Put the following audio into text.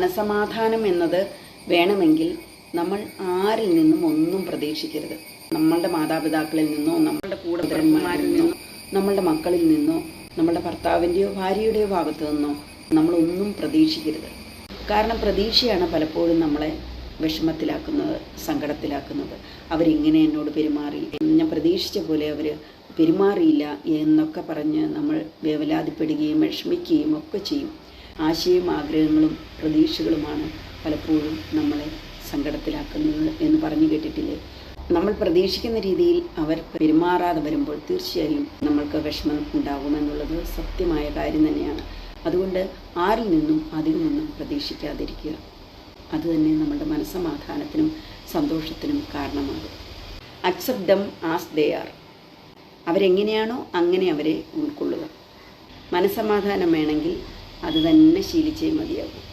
മനസമാധാനം എന്നത് വേണമെങ്കിൽ നമ്മൾ ആരിൽ നിന്നും ഒന്നും പ്രതീക്ഷിക്കരുത്. നമ്മളുടെ മാതാപിതാക്കളിൽ നിന്നോ, നമ്മളുടെ കൂടപ്പിറപ്പുമാരിൽ നിന്നോ, നമ്മളുടെ മക്കളിൽ നിന്നോ, നമ്മളുടെ ഭർത്താവിൻ്റെയോ ഭാര്യയുടെയോ ഭാഗത്തു നിന്നോ നമ്മളൊന്നും പ്രതീക്ഷിക്കരുത്. കാരണം പ്രതീക്ഷയാണ് പലപ്പോഴും നമ്മളെ വിഷമത്തിലാക്കുന്നത്, സങ്കടത്തിലാക്കുന്നത്. അവരിങ്ങനെ എന്നോട് പെരുമാറി, ഞാൻ പ്രതീക്ഷിച്ച പോലെ അവർ പെരുമാറിയില്ല എന്നൊക്കെ പറഞ്ഞ് നമ്മൾ വേവലാതിപ്പെടുകയും വിഷമിക്കുകയും ഒക്കെ ചെയ്യും. ആശയും ആഗ്രഹങ്ങളും പ്രതീക്ഷകളുമാണ് പലപ്പോഴും നമ്മളെ സങ്കടത്തിലാക്കുന്നത് എന്ന് പറഞ്ഞു കേട്ടിട്ടില്ലേ? നമ്മൾ പ്രതീക്ഷിക്കുന്ന രീതിയിൽ അവർ പെരുമാറാതെ വരുമ്പോൾ തീർച്ചയായും നമ്മൾക്ക് വിഷമം ഉണ്ടാകുമെന്നുള്ളത് സത്യമായ കാര്യം തന്നെയാണ്. അതുകൊണ്ട് ആരിൽ നിന്നും അധികമൊന്നും പ്രതീക്ഷിക്കാതിരിക്കുക. അതുതന്നെ നമ്മുടെ മനസ്സമാധാനത്തിനും സന്തോഷത്തിനും കാരണമാകും. Accept them as they are. അവരെങ്ങനെയാണോ അങ്ങനെ അവരെ ഉൾക്കൊള്ളുക. മനസ്സമാധാനം വേണമെങ്കിൽ അത് തന്നെ ശീലിച്ചേ മതിയാകും.